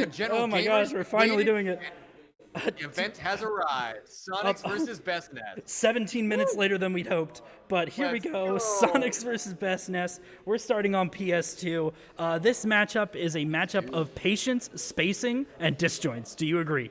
and gentlemen, Oh my gosh, we're finally doing it. the event has arrived. Up Sonix versus BestNess. 17 minutes Woo! later than we'd hoped, but here we Let's go. go. Sonix versus BestNess. We're starting on PS2. This matchup is a matchup of patience, spacing, and disjoints. Do you agree?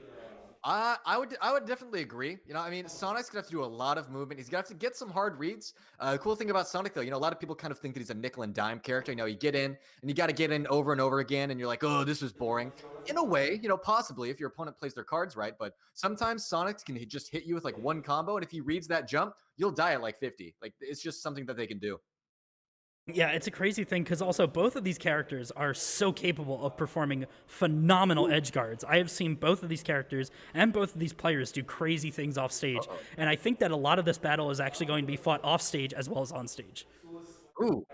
I would definitely agree. I mean, Sonic's gonna have to do a lot of movement. He's gonna have to get some hard reads. The cool thing about Sonic, though, a lot of people kind of think that he's a nickel and dime character. You get in and you got to get in over and over again, and you're like, oh, this is boring. In a way, possibly if your opponent plays their cards right. But sometimes Sonic can just hit you with like one combo, and if he reads that jump, you'll die at like 50. Like it's just something that they can do. Yeah, it's a crazy thing because also both of these characters are so capable of performing phenomenal edge guards. I have seen both of these characters and both of these players do crazy things off stage, Uh-oh. and I think that a lot of this battle is actually going to be fought off stage as well as on stage. Ooh,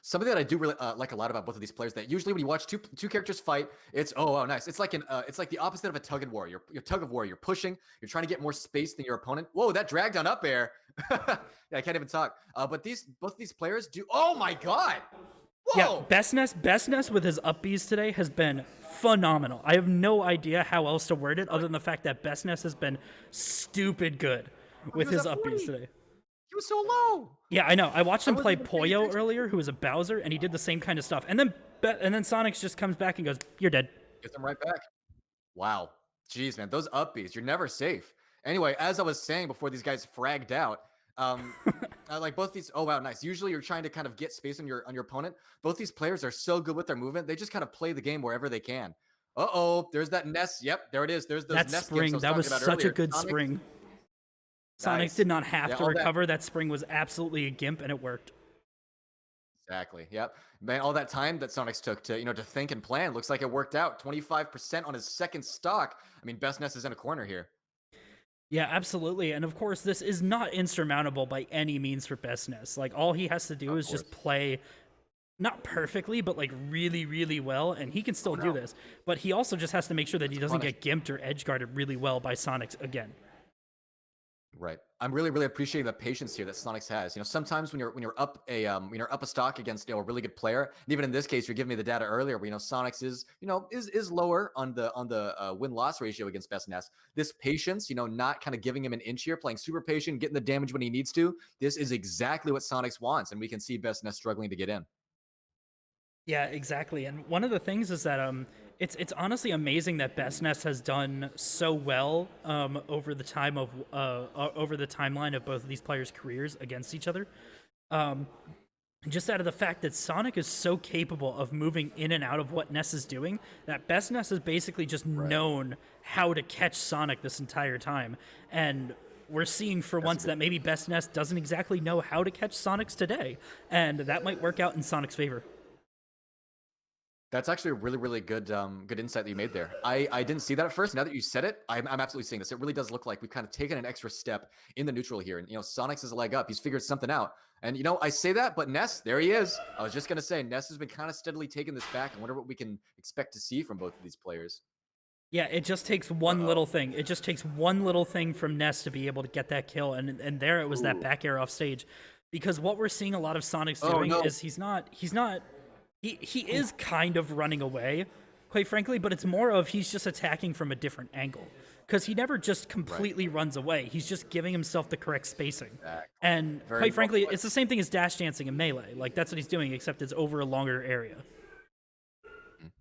something that I do really like a lot about both of these players, that usually when you watch two characters fight, it's oh wow, nice. It's like the opposite of a tug and war. You're tug of war. You're pushing. You're trying to get more space than your opponent. Whoa, that drag down up air. Yeah, I can't even talk. But both of these players do. Oh my god. Yeah, Whoa. Bestness with his up Bs today has been phenomenal. I have no idea how else to word it other than the fact that Bestness has been stupid good He with was his at up Bs 40. today. He was so low. Yeah, I know. I watched I him play wasn't even paying Poyo attention. earlier, who was a Bowser, and he did the same kind of stuff. And then Sonix just comes back and goes, "You're dead." Gets him right back. Wow. Jeez, man, those up Bs, you're never safe. Anyway, as I was saying before these guys fragged out, um, like both these. Oh wow, nice. Usually you're trying to kind of get space on your opponent. Both these players are so good with their movement. They just kind of play the game wherever they can. Uh-oh, there's that Ness. Yep, there it is. There's those That Ness gifts I spring, was that was talking about such a earlier. good Sonic, spring. Sonix nice. did not have Yeah, to all that. recover. That spring was absolutely a gimp, and it worked. Exactly. Yep. Man, all that time that Sonix took to, to think and plan, looks like it worked out. 25% on his second stock. I mean, Best Ness is in a corner here. Yeah, absolutely. And of course, this is not insurmountable by any means for Bestness. Like, all he has to do Of is just course. play not perfectly, but like really, really well, and he can still Oh do no. this. But he also just has to make sure that he It's doesn't punished. get gimped or edge guarded really well by Sonix again. Right. I'm really, really appreciating the patience here that Sonix has. Sometimes when you're up a stock against a really good player, and even in this case, you're giving me the data earlier where Sonix is lower on the win loss ratio against Best Ness. This patience, not kind of giving him an inch here, playing super patient, getting the damage when he needs to. This is exactly what Sonix wants, and we can see Best Ness struggling to get in. Yeah, exactly. And one of the things is that it's honestly amazing that Bestness has done so well over the over the timeline of both of these players' careers against each other. Um, just out of the fact that Sonic is so capable of moving in and out of what Ness is doing, that Bestness has basically just Right. known how to catch Sonic this entire time. And we're seeing for That's a once good that maybe Bestness doesn't exactly know how to catch Sonics today, and that might work out in Sonic's favor. That's actually a really, really good insight that you made there. I didn't see that at first. Now that you said it, I'm absolutely seeing this. It really does look like we've kind of taken an extra step in the neutral here. And Sonix is a leg up. He's figured something out. And I say that, but Ness, there he is. I was just gonna say Ness has been kind of steadily taking this back. I wonder what we can expect to see from both of these players. Yeah, it just takes one Uh-oh. little thing. It just takes one little thing from Ness to be able to get that kill, and there it was that Ooh. back air off stage. Because what we're seeing a lot of Sonic's Oh doing no. is he is kind of running away, quite frankly, but it's more of he's just attacking from a different angle. Because he never just Right. completely runs away. He's just giving himself the correct spacing. Exactly. And Very quite well frankly, put. it's the same thing as dash dancing in Melee. Like that's what he's doing, except it's over a longer area.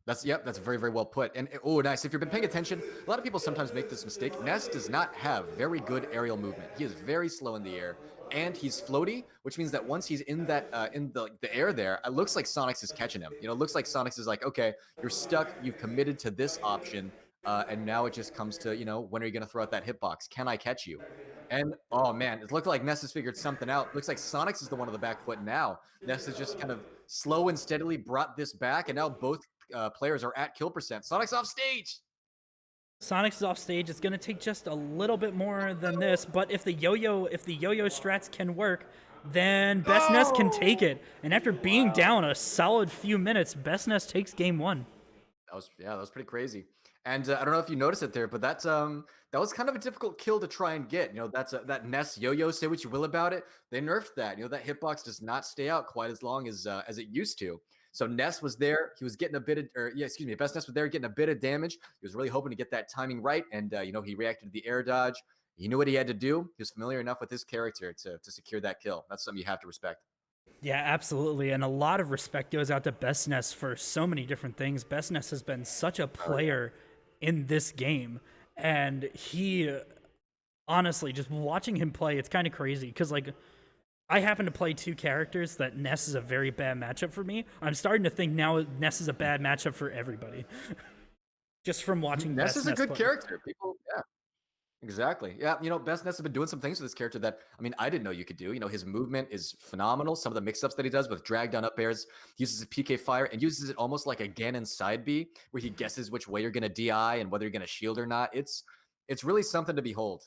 That's very, very well put. And oh, nice. If you've been paying attention, a lot of people sometimes make this mistake. Ness does not have very good aerial movement. He is very slow in the air, and he's floaty, which means that once he's in that in the air there, it looks like Sonix is catching him. It looks like Sonix is like, okay, you're stuck. You've committed to this option, and now it just comes to when are you going to throw out that hitbox? Can I catch you? And oh man, it looked like Ness has figured something out. Looks like Sonix is the one on the back foot now. Ness has just kind of slow and steadily brought this back, and now both players are at kill percent. Sonic's off stage. Sonix is off stage. It's going to take just a little bit more than this, but if the yo-yo strats can work, then BestNess can take Oh, it. And after being wow. down a solid few minutes, BestNess takes game one. That was pretty crazy. And I don't know if you noticed it there, but that was kind of a difficult kill to try and get. That Ness yo-yo. Say what you will about it, they nerfed that. That hitbox does not stay out quite as long as it used to. So Ness was there. He was getting a bit of, or yeah, excuse me, BestNess was there getting a bit of damage. He was really hoping to get that timing right. And, he reacted to the air dodge. He knew what he had to do. He was familiar enough with his character to secure that kill. That's something you have to respect. Yeah, absolutely. And a lot of respect goes out to BestNess for so many different things. BestNess has been such a Oh, yeah. player in this game. And he, honestly, just watching him play, it's kind of crazy. Because, like, I happen to play two characters that Ness is a very bad matchup for me. I'm starting to think now Ness is a bad matchup for everybody. Just from watching Ness is a BestNess good play. character. People, yeah. Exactly. Yeah. BestNess has been doing some things with this character that, I mean, I didn't know you could do. His movement is phenomenal. Some of the mix-ups that he does with drag down up airs, he uses a PK fire and uses it almost like a Ganon side B, where he guesses which way you're going to DI and whether you're going to shield or not. It's really something to behold.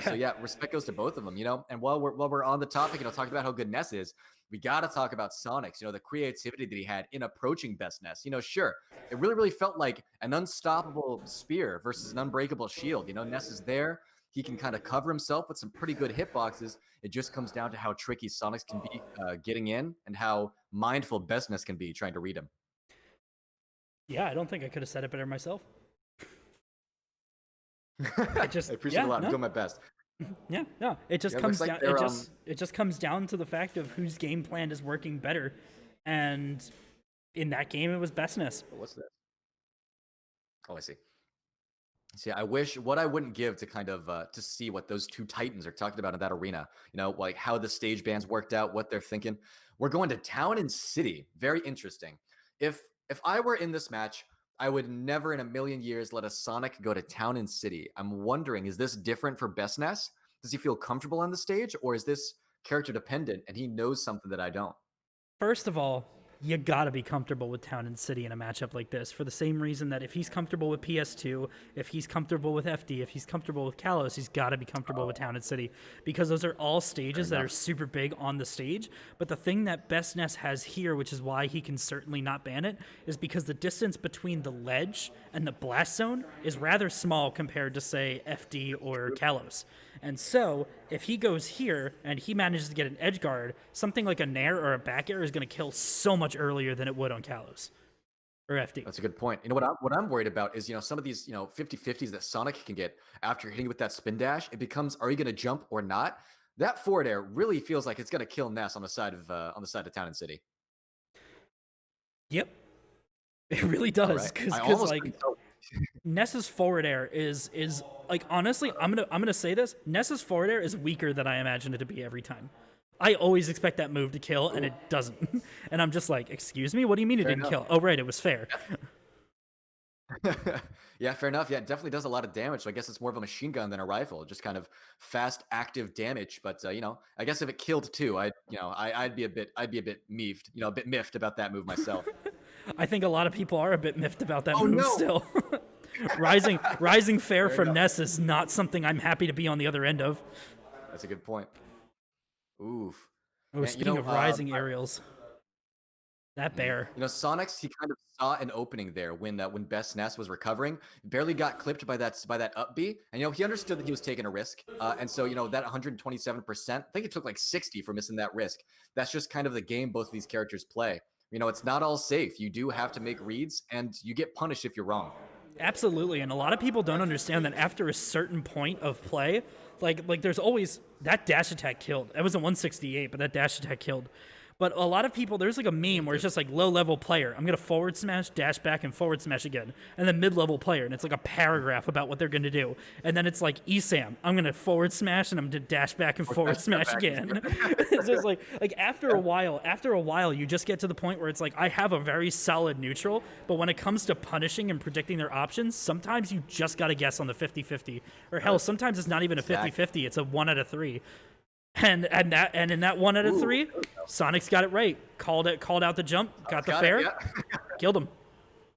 So Yeah. yeah, respect goes to both of them. And while we're on the topic, talking about how good Ness is, we got to talk about Sonix. The creativity that he had in approaching BestNess. Sure, it really felt like an unstoppable spear versus an unbreakable shield. Ness is there. He can kind of cover himself with some pretty good hitboxes. It just comes down to how tricky Sonix can be getting in and how mindful BestNess can be trying to read him. Yeah, I don't think I could have said it better myself. I It just, appreciate it yeah, a lot. I'm no, doing my best. yeah, no. It just Yeah, it comes looks like down. they're It just comes down to the fact of whose game plan is working better, and in that game, it was BestNess. what's this? Oh, I see. See, I wish what I wouldn't give to kind of to see what those two titans are talking about in that arena. Like how the stage bands worked out, what they're thinking. We're going to Town and City. Very interesting. If I were in this match, I would never in a million years let a Sonic go to Town and City. I'm wondering, is this different for BestNess? Does he feel comfortable on the stage, or is this character dependent and he knows something that I don't? First of all, you gotta be comfortable with Town and City in a matchup like this for the same reason that if he's comfortable with PS2, if he's comfortable with FD, if he's comfortable with Kalos, he's gotta be comfortable with Town and City because those are all stages that are super big on the stage. But the thing that BestNess has here, which is why he can certainly not ban it, is because the distance between the ledge and the blast zone is rather small compared to, say, FD or Kalos. And so, if he goes here and he manages to get an edge guard, something like a Nair or a back air is going to kill so much earlier than it would on Kalos or FD. That's a good point. What I'm worried about is, some of these, 50-50s that Sonic can get after hitting with that spin dash. It becomes, are you going to jump or not? That forward air really feels like it's going to kill Ness on the side of Town and City. Yep, it really All does right. because I almost like couldn't tell. Ness's forward air is like honestly, I'm gonna say this. Ness's forward air is weaker than I imagined it to be every time. I always expect that move to kill, and it doesn't. And I'm just like, excuse me, what do you mean it Fair didn't enough. kill? Oh right, it was fair. Yeah, fair enough. Yeah, it definitely does a lot of damage. So I guess it's more of a machine gun than a rifle, just kind of fast, active damage. But I guess if it killed too, I'd be a bit miffed, a bit miffed about that move myself. I think a lot of people are a bit miffed about that Oh move no! still. Rising fair Fair from enough. Ness is not something I'm happy to be on the other end of. That's a good point. Oof. Oh, And speaking of rising aerials, that bear. Sonix, he kind of saw an opening there when BestNess was recovering, barely got clipped by that up B, and he understood that he was taking a risk, and so that 127%, I think it took like 60 for missing that risk. That's just kind of the game both of these characters play. It's not all safe. You do have to make reads, and you get punished if you're wrong. Absolutely, and a lot of people don't understand that after a certain point of play, like there's always that dash attack killed. That was a 168, but that dash attack killed. But a lot of people, there's like a meme where it's just like low-level player. I'm going to forward smash, dash back, and forward smash again. And then mid-level player, and it's like a paragraph about what they're going to do. And then it's like ESAM. I'm going to forward smash, and I'm going to dash back and forward smash again. It's just like after a while, you just get to the point where it's like, I have a very solid neutral, but when it comes to punishing and predicting their options, sometimes you just got to guess on the 50-50. Or hell, sometimes it's not even a 50-50. It's a 1 out of 3. And in that 1 out of 3, Sonic's got it right. Called out the jump, got the fair, killed him.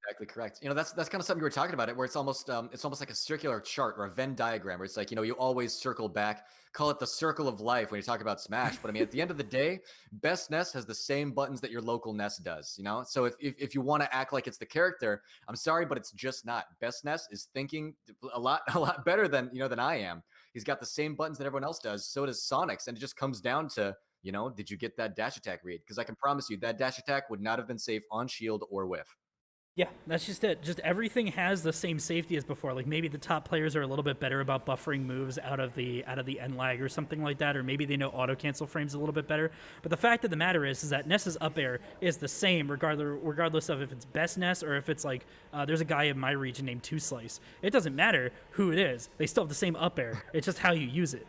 Exactly correct. That's kind of something you were talking about it, where it's almost like a circular chart or a Venn diagram, where it's like you always circle back. Call it the circle of life when you talk about Smash. But I mean, at the end of the day, BestNess has the same buttons that your local Ness does. So if you want to act like it's the character, I'm sorry, but it's just not. BestNess is thinking a lot better than I am. He's got the same buttons that everyone else does. So does Sonix, and it just comes down to You know, did you get that dash attack read? Because I can promise you that dash attack would not have been safe on shield or whiff. Yeah, that's just it. Just everything has the same safety as before. Like maybe the top players are a little bit better about buffering moves out of the end lag or something like that, or maybe they know auto cancel frames a little bit better. But the fact of the matter is that Ness's up air is the same regardless of if it's best Ness or if it's like there's a guy in my region named Two Slice. It doesn't matter who it is. They still have the same up air. It's just how you use it.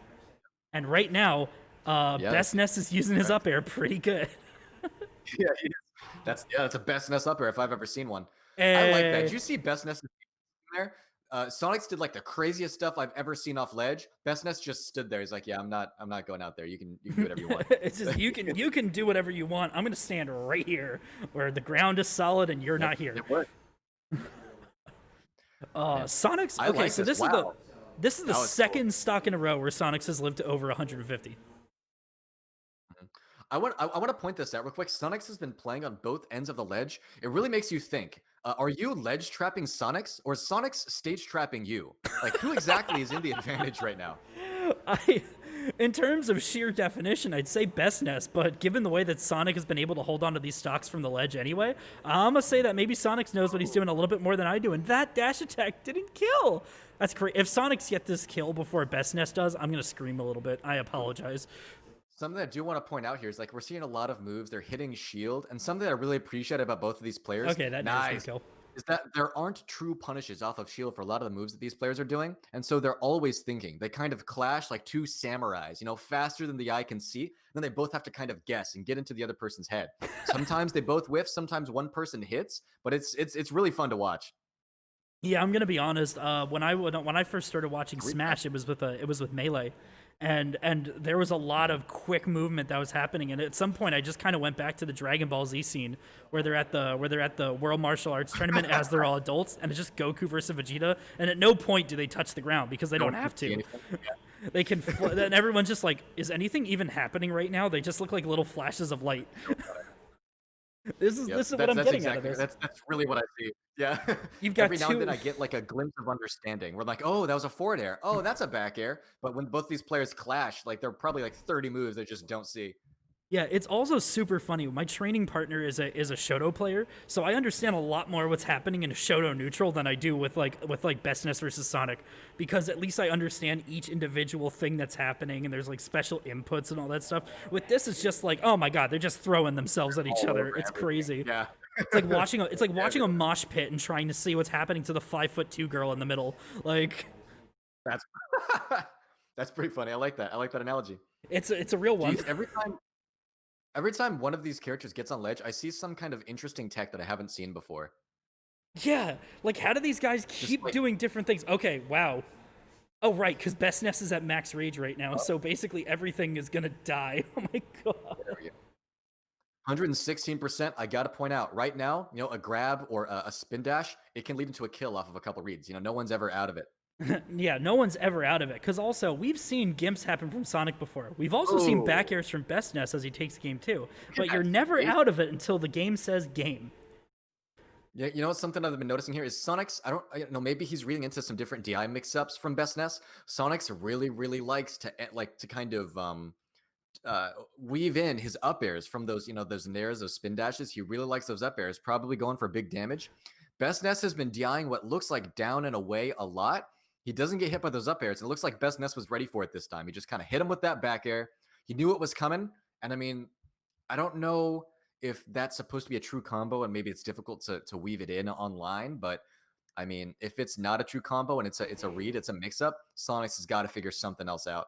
And right now, Yes, best Ness is using his up air pretty good. yeah, that's a BestNess up air if I've ever seen one. I like that. Eh, Did you see BestNess there? Sonix did like the craziest stuff I've ever seen off ledge. BestNess just stood there. He's like, "Yeah, I'm not going out there. You can do whatever you want." it's just you can do whatever you want. I'm gonna stand right here where the ground is solid and you're not here. It worked. Sonix. I Okay, like so this. this is the Wow. this is the That was second cool. stock in a row where Sonix has lived to over 150. I want to point this out real quick. Sonix has been playing on both ends of the ledge. It really makes you think. Are you ledge trapping Sonix or is Sonix stage trapping you? Like who exactly is in the advantage right now? I, in terms of sheer definition, I'd say BestNess, but given the way that Sonic has been able to hold on to these stocks from the ledge anyway, I'm gonna say that maybe Sonic knows what he's doing a little bit more than I do, and that dash attack didn't kill. That's great. If Sonic's get this kill before BestNess does, I'm gonna scream a little bit. I apologize. Something I do want to point out here is like we're seeing a lot of moves. They're hitting shield, and something that I really appreciate about both of these players, Okay, that Ness did kill. is that there aren't true punishes off of shield for a lot of the moves that these players are doing, and so they're always thinking. They kind of clash like two samurais, you know, faster than the eye can see. Then they both have to kind of guess and get into the other person's head. Sometimes they both whiff, sometimes one person hits, but it's really fun to watch. Yeah, I'm gonna be honest. When I first started watching Great Smash, it was with Melee, and there was a lot of quick movement that was happening. And at some point, I just kind of went back to the Dragon Ball Z scene where they're at the World Martial Arts tournament as they're all adults, and it's just Goku versus Vegeta. And at no point do they touch the ground because they don't have to. They can. Then everyone's just like, is anything even happening right now? They just look like little flashes of light. This is Yep, this is what I'm getting out of this. That's really what I see. Yeah. You've got Every now and then two. I get like a glimpse of understanding. We're like, oh, that was a forward air. Oh, that's a back air. But when both these players clash, like there are probably like 30 moves they just don't see. Yeah, it's also super funny. My training partner is a Shoto player, so I understand a lot more what's happening in a Shoto neutral than I do with BestNess versus Sonic, because at least I understand each individual thing that's happening, and there's like special inputs and all that stuff. With this, it's just like, oh my god, they're just throwing themselves at each All other. over It's everything. crazy. Yeah. It's like watching a mosh pit and trying to see what's happening to the 5'2" girl in the middle. Like That's that's pretty funny. I like that. I like that analogy. it's a real one. Geez, every time one of these characters gets on ledge, I see some kind of interesting tech that I haven't seen before. Yeah, like how do these guys keep like- doing different things? Okay, wow. Oh right, because BestNess is at max rage right now, so basically everything is gonna die. Oh my god. There we go. 116%. I got to point out right now, you know, a grab or a spin dash, it can lead into a kill off of a couple reads. You know, no one's ever out of it. Yeah, no one's ever out of it. Because also, we've seen gimps happen from Sonic before. We've also seen back airs from BestNess as he takes game 2. But you're never out of it until the game says game. Yeah, you know something I've been noticing here is Sonix. I don't know. Maybe he's reading into some different DI mix-ups from BestNess. Sonix really likes to kind of weave in his up airs from those those nairs, those spin dashes. He really likes those up airs, probably going for big damage. BestNess has been DIing what looks like down and away a lot. He doesn't get hit by those up airs. It looks like BestNess was ready for it this time. He just kind of hit him with that back air. He knew it was coming, and I mean, I don't know if that's supposed to be a true combo, and maybe it's difficult to weave it in online. But I mean, if it's not a true combo and it's a read, it's a mix up. Sonix has got to figure something else out.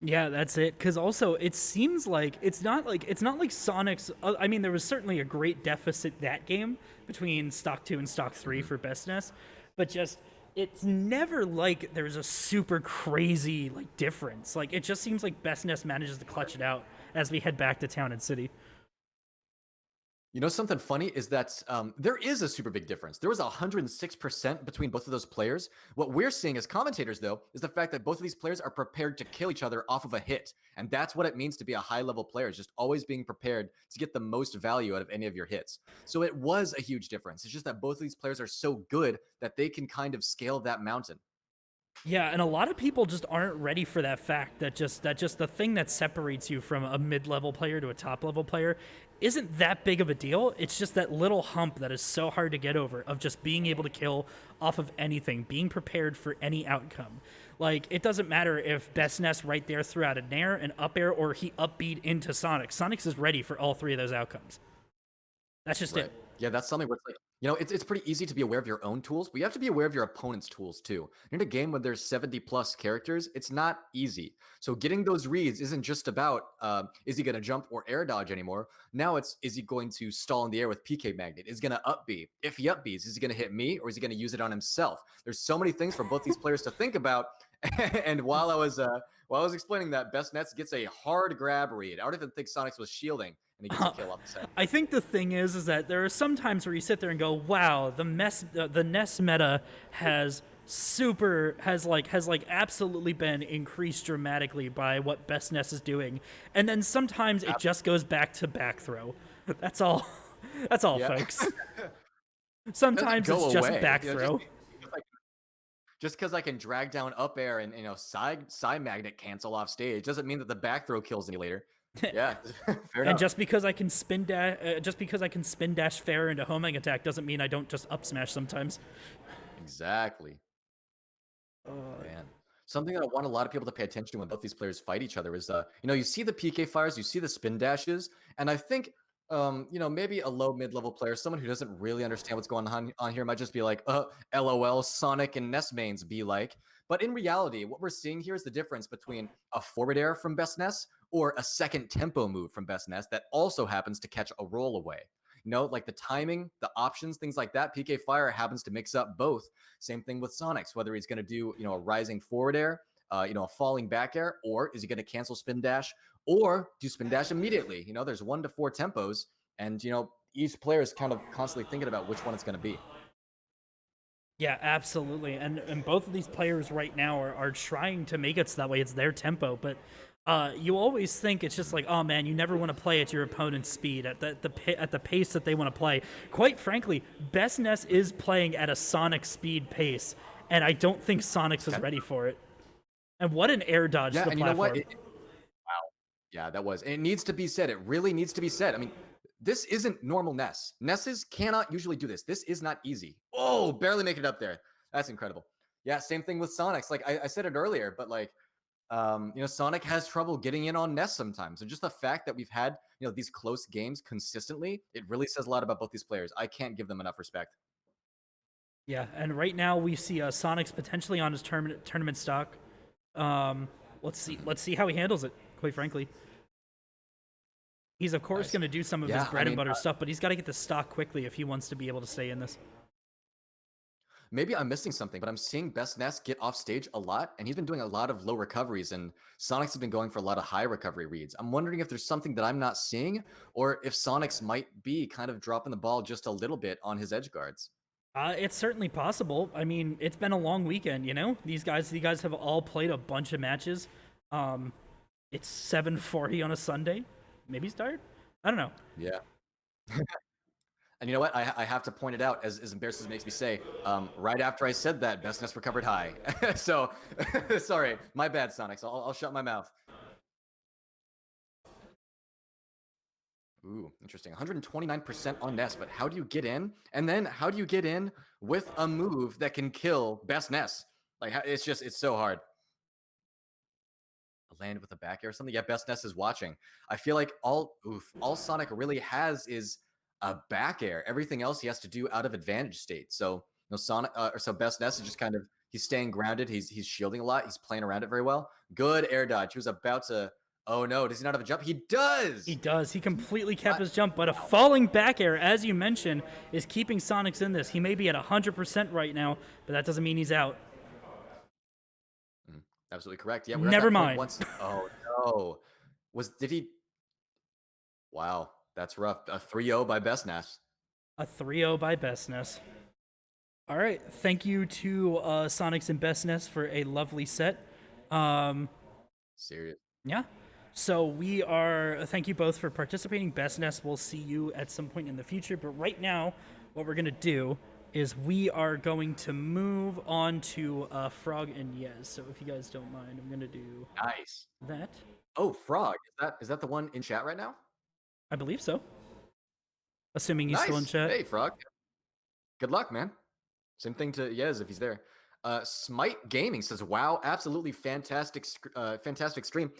Yeah, that's it. Because also, it seems like it's not like Sonic's. I mean, there was certainly a great deficit that game between Stock 2 and Stock 3 for BestNess, but just it's never like there's a super crazy like difference. Like it just seems like BestNess manages to clutch it out as we head back to Town and City. You know, something funny is that there is a super big difference. There was 106% between both of those players. What we're seeing as commentators, though, is the fact that both of these players are prepared to kill each other off of a hit. And that's what it means to be a high-level player, is just always being prepared to get the most value out of any of your hits. So it was a huge difference. It's just that both of these players are so good that they can kind of scale that mountain. Yeah, and a lot of people just aren't ready for that fact that just the thing that separates you from a mid-level player to a top-level player isn't that big of a deal. It's just that little hump that is so hard to get over of just being able to kill off of anything, being prepared for any outcome. Like it doesn't matter if BestNess right there threw out a nair, an up air, or he upbeat into Sonix. Sonix is ready for all three of those outcomes. That's just Right. it. Yeah, that's something where it's like, it's pretty easy to be aware of your own tools, but you have to be aware of your opponent's tools too. In a game where there's 70 plus characters, it's not easy. So getting those reads isn't just about is he going to jump or air dodge anymore. Now it's is he going to stall in the air with PK Magnet? Is he going to up B? If he up Bs, is he going to hit me or is he going to use it on himself? There's so many things for both these players to think about. And while I was explaining that, BestNess gets a hard grab read. I don't even think Sonix was shielding, and he gets a kill off the side. I think the thing is that there are some times where you sit there and go, "Wow, the Ness meta has absolutely been increased dramatically by what BestNess is doing," and then sometimes it just goes back to back throw. That's all. That's all, Yeah. folks. It doesn't Sometimes go it's just away. back throw. Just because I can drag down up air and side magnet cancel off stage doesn't mean that the back throw kills me later. Yeah, fair And enough. just because I can spin dash fair into homing attack doesn't mean I don't just up smash sometimes. Exactly. Man. Something that I want a lot of people to pay attention to when both these players fight each other is, you see the PK fires, you see the spin dashes, and I think, maybe a low mid-level player, someone who doesn't really understand what's going on here might just be like, LOL, Sonic and Ness mains be like. But in reality, what we're seeing here is the difference between a forward air from BestNess or a second tempo move from BestNess that also happens to catch a roll away. Like the timing, the options, things like that. PK Fire happens to mix up both. Same thing with Sonix, whether he's going to do, a rising forward air, a falling back air, or is he going to cancel spin dash or do spin dash immediately? There's 1 to 4 tempos, and, each player is kind of constantly thinking about which one it's going to be. Yeah, absolutely. And both of these players right now are trying to make it so that way it's their tempo, but you always think it's just like, oh man, you never want to play at your opponent's speed at the pace that they want to play. Quite frankly, BestNess is playing at a Sonic speed pace, and I don't think Sonix was ready for it. And what an air dodge to Yeah, the and you know what? platform. Wow. Yeah, that was. And it needs to be said. It really needs to be said. I mean, this isn't normal Ness. Nesses cannot usually do this. This is not easy. Oh, barely make it up there. That's incredible. Yeah, same thing with Sonix. Like I said it earlier, but like, Sonic has trouble getting in on Ness sometimes. And just the fact that we've had, these close games consistently, it really says a lot about both these players. I can't give them enough respect. Yeah, and right now we see Sonix potentially on his tournament stock. Um, let's see how he handles it. Quite frankly, he's of course Nice. going to do some of his Yeah, I bread and mean, butter stuff, but he's got to get the stock quickly if he wants to be able to stay in this. maybe I'm missing something, but I'm seeing BestNess get off stage a lot, and he's been doing a lot of low recoveries, and Sonix has been going for a lot of high recovery reads. I'm wondering if there's something that I'm not seeing, or if Sonix might be kind of dropping the ball just a little bit on his edge guards. It's certainly possible. I mean, it's been a long weekend. These guys have all played a bunch of matches. Um, it's 7:40 on a Sunday. Maybe he's tired. I don't know. Yeah. And you know what? I have to point it out, as embarrassed as it makes me say, right after I said that, BestNess recovered high. So, sorry, my bad, Sonix. I'll shut my mouth. Ooh, interesting. 129% on Ness, but how do you get in? And then how do you get in with a move that can kill BestNess? Like, it's so hard. Land with a back air or something. Yeah, BestNess is watching. I feel like all Sonic really has is a back air. Everything else he has to do out of advantage state. So Sonic so BestNess is just kind of he's staying grounded. He's shielding a lot. He's playing around it very well. Good air dodge. He was about to. Oh no, does he not have a jump? He does. He does. He completely kept his jump, but a falling back air, as you mentioned, is keeping Sonix in this. He may be at 100% right now, but that doesn't mean he's out. Absolutely correct. Yeah, we're at Never that point mind. once. Oh no, did he? Wow, that's rough. A 3-0 by BestNess. A 3-0 by BestNess. All right. Thank you to Sonix and BestNess for a lovely set. Serious. Yeah. So thank you both for participating. BestNess, we'll see you at some point in the future. But right now, what we're going to do is we are going to move on to Frog and Yes. So if you guys don't mind, I'm gonna do Nice. that. Oh, Frog. Is that the one in chat right now? I believe so. Assuming he's still in Nice. chat. Hey, Frog. Good luck, man. Same thing to Yez if he's there. Smite Gaming says, "Wow, absolutely fantastic, fantastic stream.